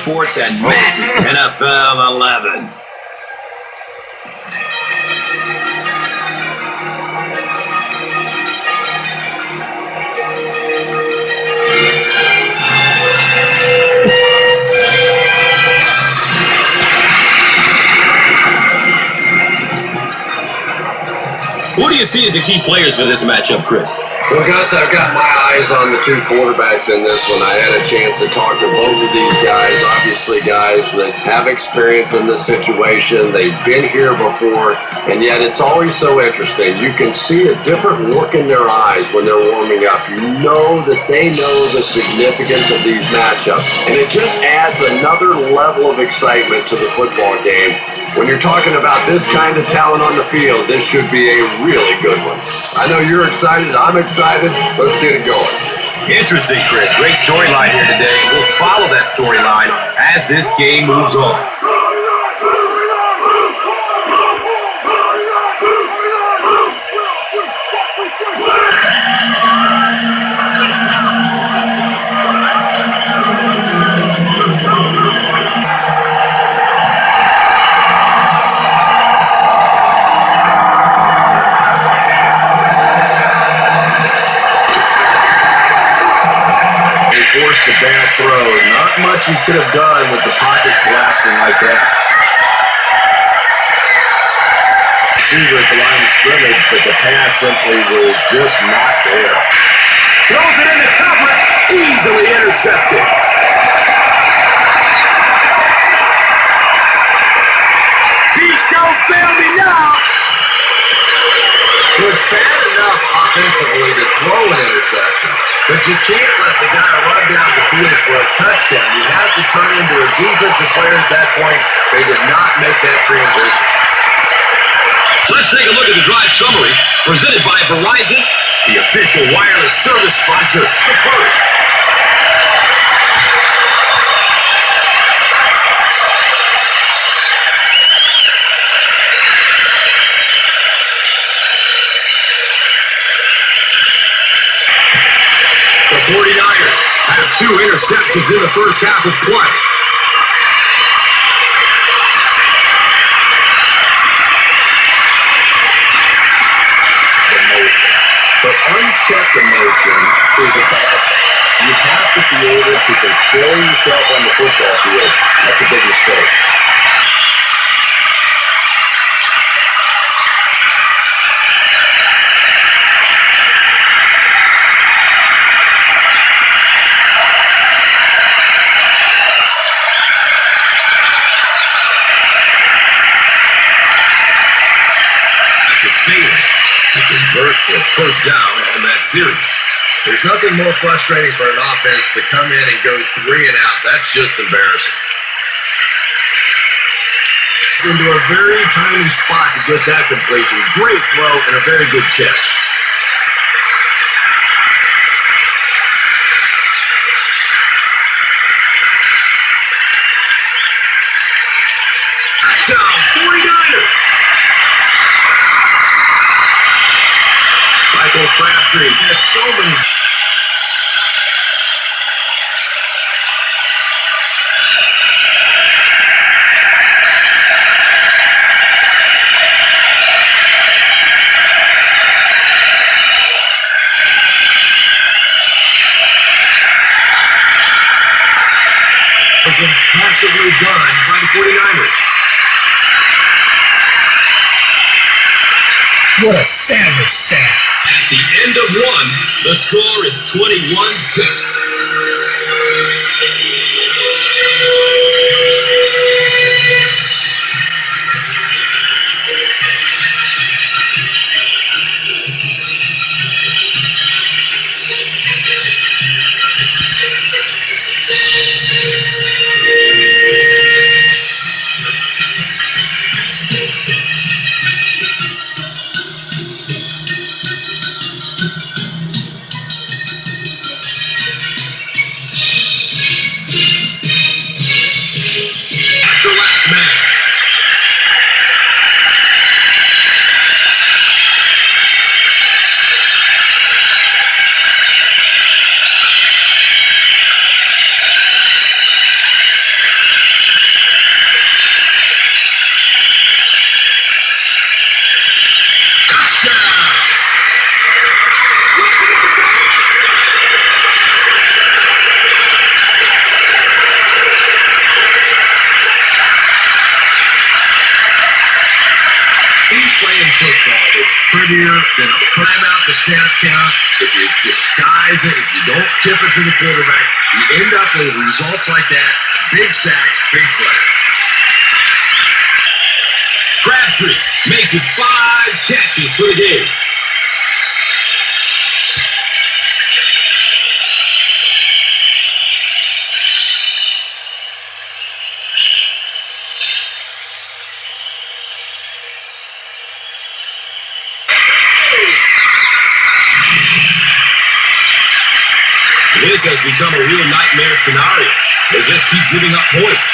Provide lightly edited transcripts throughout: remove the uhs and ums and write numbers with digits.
Sports and Madden NFL 11. Who do you see as the key players for this matchup, Chris? Well, Gus, I've got my eyes on the two quarterbacks in this one. I had a chance to talk to both of these guys, obviously guys that have experience in this situation. They've been here before, and yet it's always so interesting. You can see a different look in their eyes when they're warming up. You know that they know the significance of these matchups, and it just adds another level of excitement to the football game. When you're talking about this kind of talent on the field, this should be a really good one. I know you're excited. I'm excited. Let's get it going. Interesting, Chris. Great storyline here today. We'll follow that storyline as this game moves on. Forced a bad throw. Not much you could have done with the pocket collapsing like that. Receiver at the line of scrimmage, but the pass simply was just not there. Throws it into coverage, easily intercepted. Feet don't fail me now. Well, it's bad enough offensively to throw an interception, but you can't let the guy run down the field for a touchdown. You have to turn into a defensive player at that point. They did not make that transition. Let's take a look at the drive summary presented by Verizon, the official wireless service sponsor of First. The 49ers have 2 interceptions in the first half of play. Emotion. But unchecked emotion is a bad thing. You have to be able to control yourself on the football field. That's a big mistake. Failing to convert for a first down on that series. There's nothing more frustrating for an offense to come in and go 3 and out. That's just embarrassing. It's into a very tiny spot to get that completion. Great throw and a very good catch. Touchdown, 49ers! Michael Crabtree has so many. Was impressively done by the 49ers. What a savage sack. At the end of 1, the score is 21-6. prettier than a timeout to snap count. If you disguise it, if you don't tip it to the quarterback, you end up with results like that. Big sacks, big plays. Crabtree makes it 5 catches for the game. This has become a real nightmare scenario. They just keep giving up points.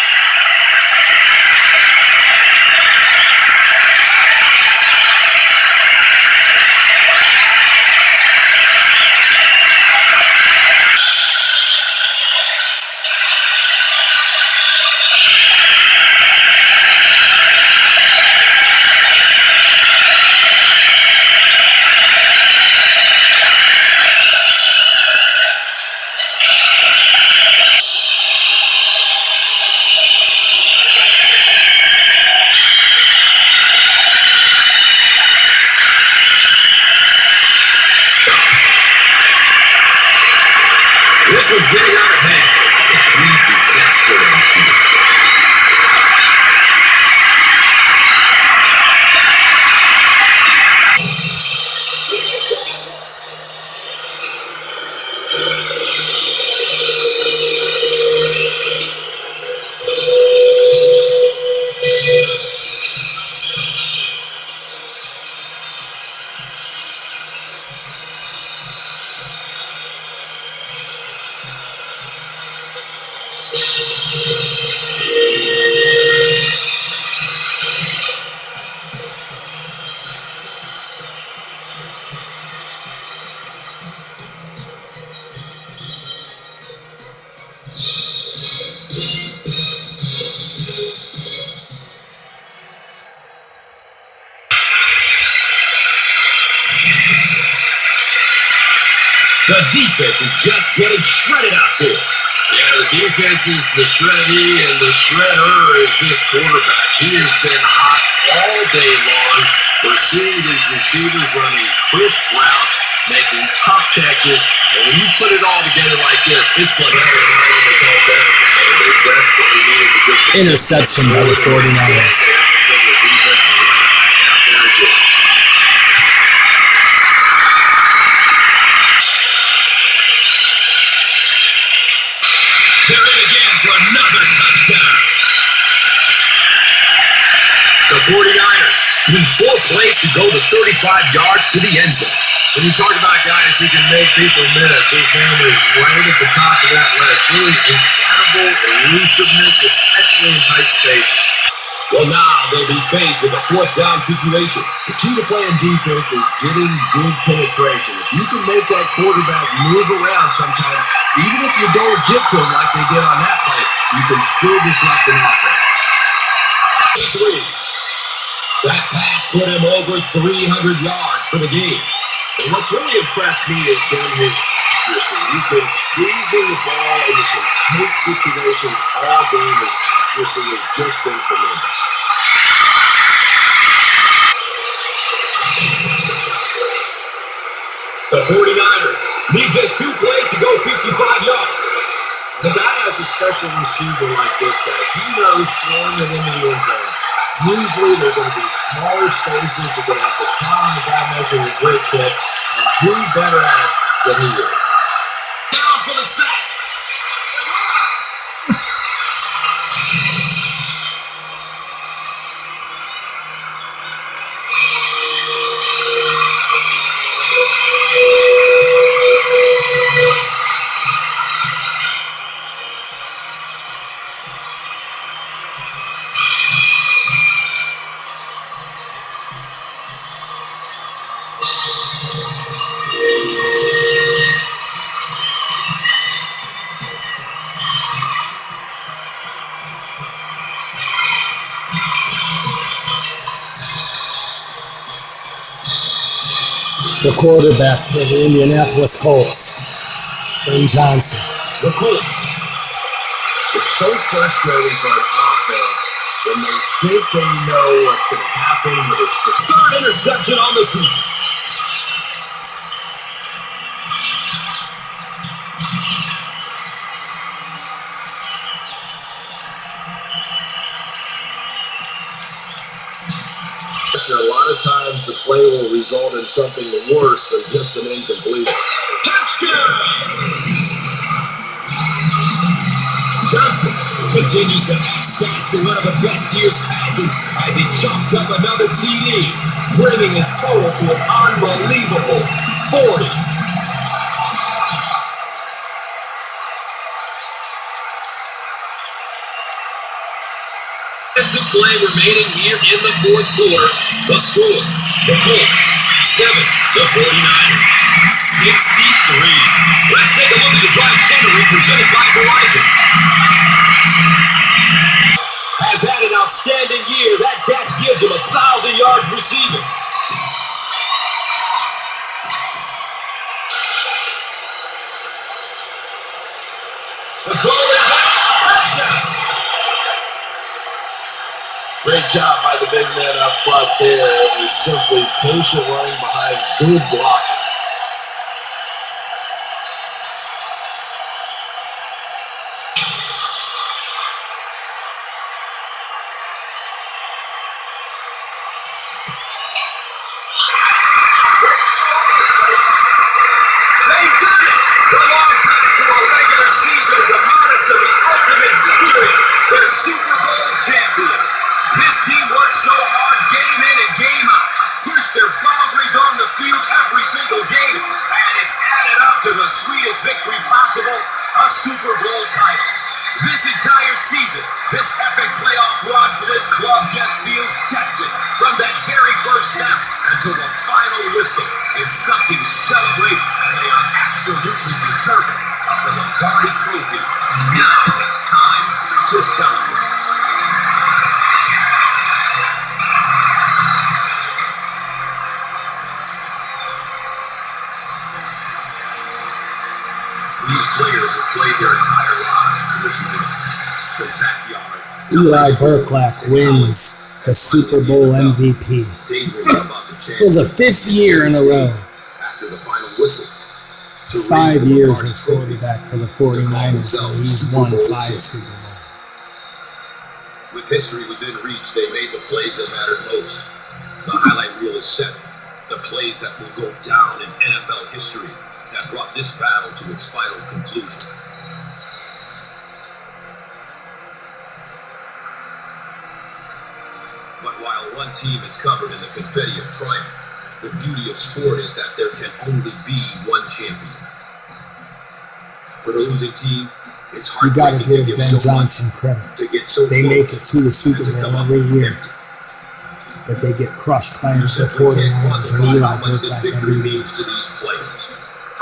This one's getting out of hand. It's a complete disaster on the field. The defense is just getting shredded out there. Yeah, the defense is the shreddy, and the shredder is this quarterback. He has been hot all day long. We're seeing these receivers running crisp routes, making tough catches, and when you put it all together like this, it's fun. They desperately needed to get some Interception by the 49ers. They're in again for another touchdown. The 49ers need 4 plays to go to 35 yards to the end zone. When you talk about guys who can make people miss, his name is right at the top of that list. Really incredible elusiveness, especially in tight spaces. Well, now they'll be faced with a 4th down situation. The key to playing defense is getting good penetration. If you can make that quarterback move around sometimes, even if you don't get to him like they did on that play, you can still disrupt an offense. 3. That pass put him over 300 yards for the game. And what's really impressed me has been his accuracy. He's been squeezing the ball into some tight situations all game. His accuracy has just been tremendous. The 49ers need just 2 plays to go 55 yards. The guy has a special receiver like this guy. He knows throwing it into the end zone. Usually they're going to be smaller spaces. You're going to have to count on the guy making a great catch. And who better at it than he is? Down for the sack. The quarterback for the Indianapolis Colts, Ben Johnson. The Colts. It's so frustrating for an offense when they think they know what's going to happen with a specific 3rd interception on the season. A lot of times the play will result in something worse than just an incomplete. Touchdown! Johnson continues to add stats to one of the best years passing as he chalks up another TD, bringing his total to an unbelievable 40. Defensive play remaining here in the fourth quarter. The score, the Colts, 7, the 49ers, 63. Let's take a look at the drive summary presented by Verizon. Has had an outstanding year. That catch gives him 1,000 yards receiving. The call is out. Touchdown. Great job by the big man up front there. It was simply patient running behind good blocking. They've done it! The long path to a regular season has amounted to the ultimate victory. They're Super Bowl champions. This team worked so hard game in and game out, pushed their boundaries on the field every single game, and it's added up to the sweetest victory possible, a Super Bowl title. This entire season, this epic playoff run for this club just feels tested from that very first snap until the final whistle. It's something to celebrate, and they are absolutely deserving of the Lombardi Trophy. And now it's time to celebrate. These players have played their entire lives for this moment. From backyard. Eli Burklack wins the Super Bowl MVP for the 5th year in a row. After the final whistle. 5 years as quarterback for the 49ers, and he's won 5 Super Bowls. With history within reach, they made the plays that mattered most. The highlight reel is set. The plays that will go down in NFL history that brought this battle to its final conclusion. But while one team is covered in the confetti of triumph, the beauty of sport is that there can only be one champion. For the losing team, it's You got to heartbreaking give to give Ben so much, Johnson credit. to get so They close, make it to the Super and to Bowl come up every year, empty. but they get crushed by You the simply can't 49ers and quantify Eli how much this Burklack victory every year. means to these players,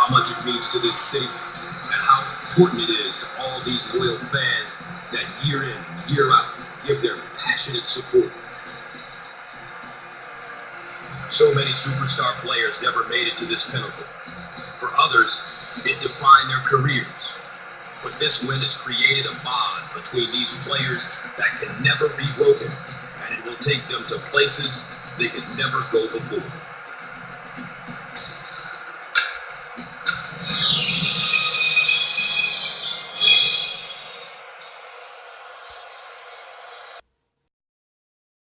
how much it means to this city, and how important it is to all these loyal fans that year in and year out give their passionate support. So many superstar players never made it to this pinnacle. For others, it defined their careers. But this win has created a bond between these players that can never be broken, and it will take them to places they could never go before.